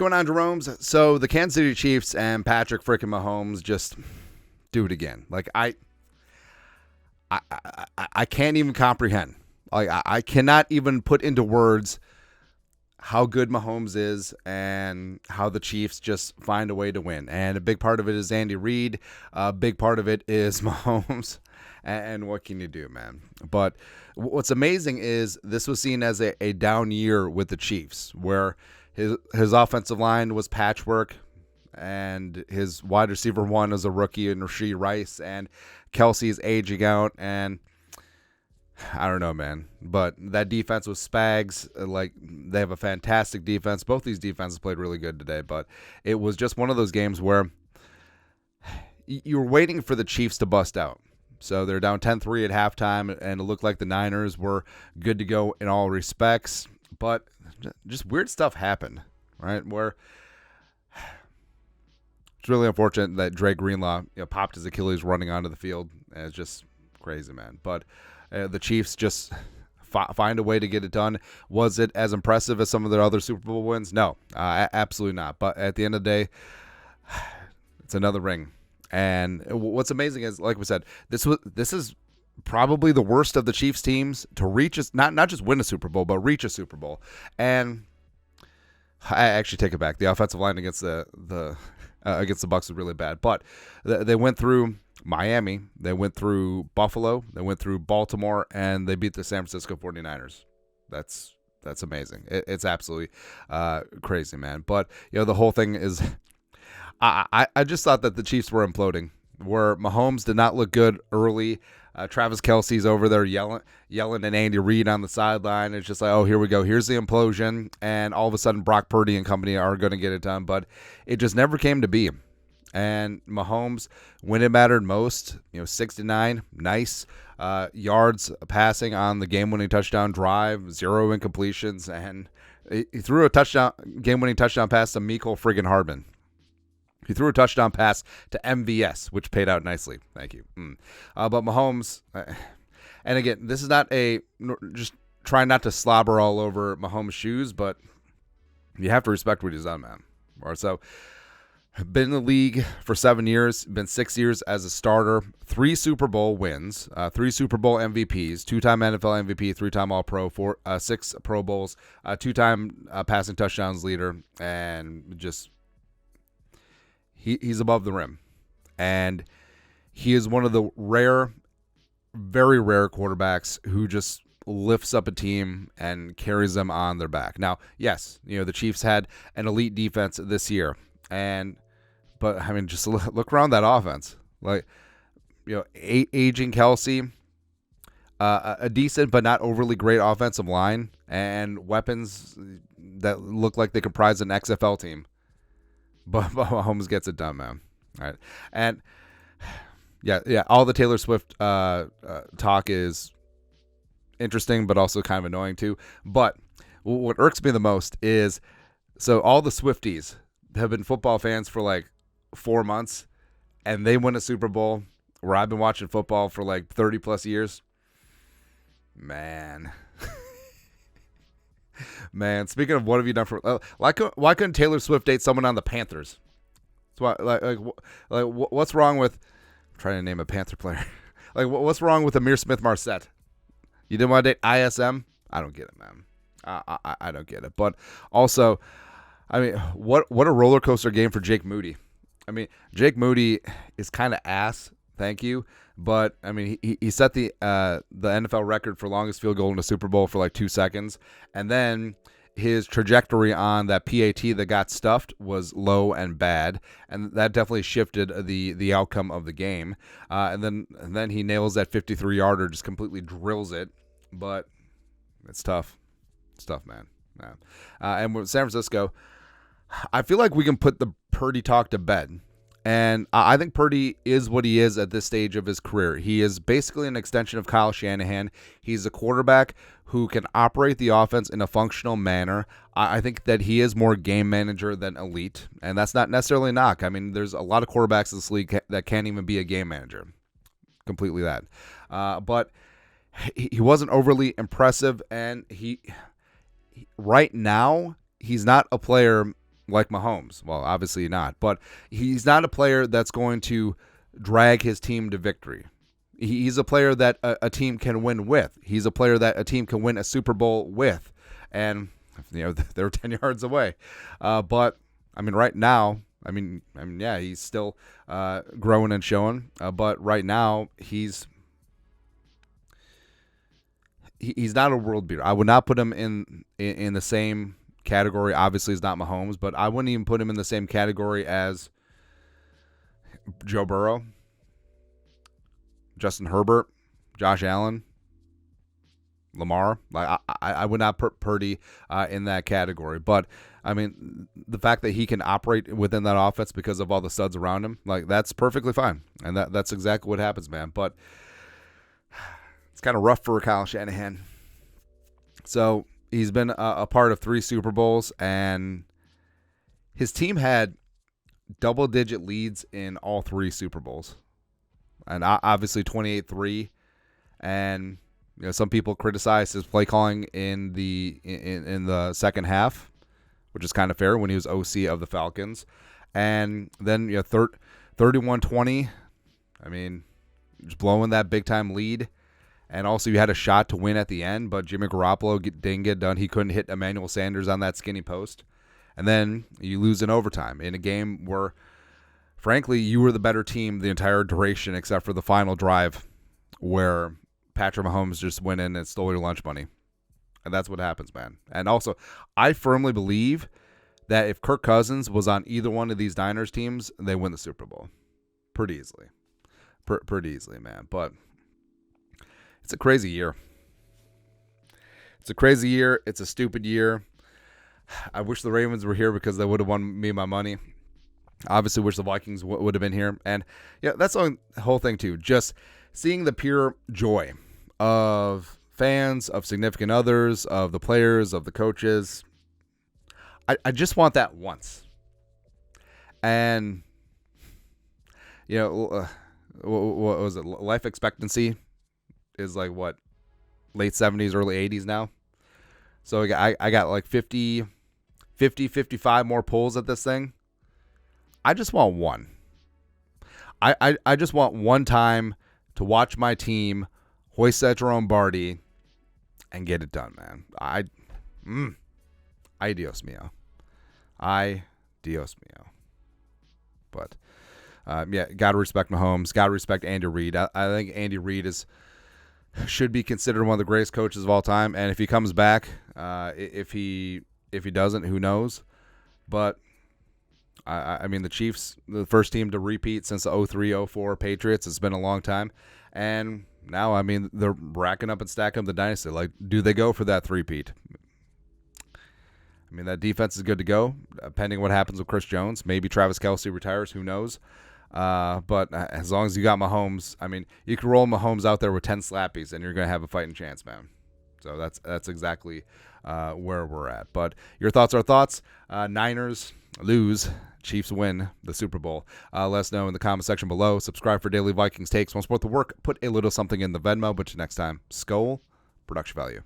going on, Jerome's? So the Kansas City Chiefs and Patrick freaking Mahomes just do it again. Like I can't even comprehend. Like I cannot even put into words how good Mahomes is and how the Chiefs just find a way to win. And a big part of it is Andy Reid. A big part of it is Mahomes. And what can you do, man? But what's amazing is this was seen as a down year with the Chiefs, where his offensive line was patchwork, and his wide receiver one is a rookie in Rashee Rice, and Kelsey's aging out, and I don't know, man. But that defense was Spags. Like, they have a fantastic defense. Both these defenses played really good today, but it was just one of those games where you were waiting for the Chiefs to bust out. So they're down 10-3 at halftime, and it looked like the Niners were good to go in all respects. But just weird stuff happened, right? Where it's really unfortunate that Dre Greenlaw popped his Achilles running onto the field. And it's just crazy, man. But the Chiefs just find a way to get it done. Was it as impressive as some of their other Super Bowl wins? No, absolutely not. But at the end of the day, it's another ring. And what's amazing is, like we said, this is probably the worst of the Chiefs teams to reach not just win a Super Bowl, but reach a Super Bowl. And I actually take it back. The offensive line against the Bucs was really bad, but they went through Miami, they went through Buffalo, they went through Baltimore, and they beat the San Francisco 49ers. That's amazing. It's absolutely crazy, man. But the whole thing is, I just thought that the Chiefs were imploding, where Mahomes did not look good early. Travis Kelce's over there yelling at Andy Reid on the sideline. It's just like, oh, here we go. Here's the implosion. And all of a sudden, Brock Purdy and company are going to get it done. But it just never came to be. And Mahomes, when it mattered most, 69, nice yards passing on the game-winning touchdown drive, 0 incompletions. And he threw a game-winning touchdown pass to Mecole friggin' Hardman. He threw a touchdown pass to MVS, which paid out nicely. Thank you. But Mahomes, and again, this is not just trying not to slobber all over Mahomes' shoes, but you have to respect what he's done, man. So, been in the league for 7 years, been 6 years as a starter, 3 Super Bowl wins, 3 Super Bowl MVPs, 2-time NFL MVP, 3-time All-Pro, 6 Pro Bowls, 2-time passing touchdowns leader, and just he's above the rim. And he is one of the very rare quarterbacks who just lifts up a team and carries them on their back. Now, yes, the Chiefs had an elite defense this year, but I mean, just look around that offense. Like, aging Kelsey, a decent but not overly great offensive line, and weapons that look like they comprise an XFL team. But Mahomes gets it done, man. All right, and yeah, all the Taylor Swift talk is interesting, but also kind of annoying too. But what irks me the most is, so all the Swifties have been football fans for like 4 months, and they win a Super Bowl where I've been watching football for like 30 plus years. Man. Man, speaking of what have you done for, why couldn't Taylor Swift date someone on the Panthers? That's why, what's wrong with, I'm trying to name a Panther player. Like, what's wrong with Amir Smith-Marset? You didn't want to date ISM? I don't get it, man. I don't get it. But also, I mean, what a roller coaster game for Jake Moody. I mean, Jake Moody is kind of ass, thank you. But, I mean, he set the NFL record for longest field goal in a Super Bowl for like 2 seconds. And then his trajectory on that PAT that got stuffed was low and bad. And that definitely shifted the outcome of the game. And then he nails that 53-yarder, just completely drills it. But it's tough. It's tough, man. Yeah. And with San Francisco, I feel like we can put the Purdy talk to bed. And I think Purdy is what he is at this stage of his career. He is basically an extension of Kyle Shanahan. He's a quarterback who can operate the offense in a functional manner. I think that he is more game manager than elite, and that's not necessarily a knock. I mean, there's a lot of quarterbacks in this league that can't even be a game manager. Completely that. But he wasn't overly impressive, and he right now, he's not a player like Mahomes. Well, obviously not, but he's not a player that's going to drag his team to victory. He's a player that a team can win with. He's a player that a team can win a Super Bowl with. And, they're 10 yards away. But, right now, yeah, he's still growing and showing. But right now, he's not a world beater. I would not put him in the same category. Obviously, he's not Mahomes, but I wouldn't even put him in the same category as Joe Burrow, Justin Herbert, Josh Allen, Lamar. I would not put Purdy in that category. But, the fact that he can operate within that offense because of all the studs around him, that's perfectly fine. And that's exactly what happens, man. But it's kind of rough for Kyle Shanahan. So he's been a part of 3 Super Bowls, and his team had double-digit leads in all 3 Super Bowls. And obviously 28-3. And some people criticize his play calling in the second half, which is kind of fair when he was OC of the Falcons. And then 31-20. Just blowing that big-time lead. And also you had a shot to win at the end, but Jimmy Garoppolo didn't get done. He couldn't hit Emmanuel Sanders on that skinny post. And then you lose in overtime in a game where, frankly, you were the better team the entire duration except for the final drive where Patrick Mahomes just went in and stole your lunch money. And that's what happens, man. And also, I firmly believe that if Kirk Cousins was on either one of these Niners teams, they win the Super Bowl. Pretty easily. Pretty easily, man. But it's a crazy year. It's a crazy year. It's a stupid year. I wish the Ravens were here because they would have won me my money. Obviously, wish the Vikings would have been here. And yeah, that's the whole thing, too. Just seeing the pure joy of fans, of significant others, of the players, of the coaches. I just want that once. And, what was it? Life expectancy is like what? Late 70s, early 80s now. So I got like 50, 55 more pulls at this thing. I just want one. I just want one time to watch my team hoist that Jerome Barty and get it done, man. Ay Dios mío. Ay Dios mío. But, got to respect Mahomes. Got to respect Andy Reid. I think Andy Reid should be considered one of the greatest coaches of all time. And if he comes back, if he doesn't, who knows? But the Chiefs, the first team to repeat since the 03-04 Patriots. It's been a long time. And now, they're racking up and stacking up the dynasty. Like, do they go for that three-peat? That defense is good to go, pending what happens with Chris Jones. Maybe Travis Kelce retires. Who knows? But as long as you got Mahomes, you can roll Mahomes out there with 10 slappies, and you're going to have a fighting chance, man. So that's exactly where we're at. But your thoughts are thoughts. Niners lose. Chiefs win the Super Bowl. Let us know in the comment section below. Subscribe for daily Vikings takes. Want to support the work? Put a little something in the Venmo. But next time, Skol, production value.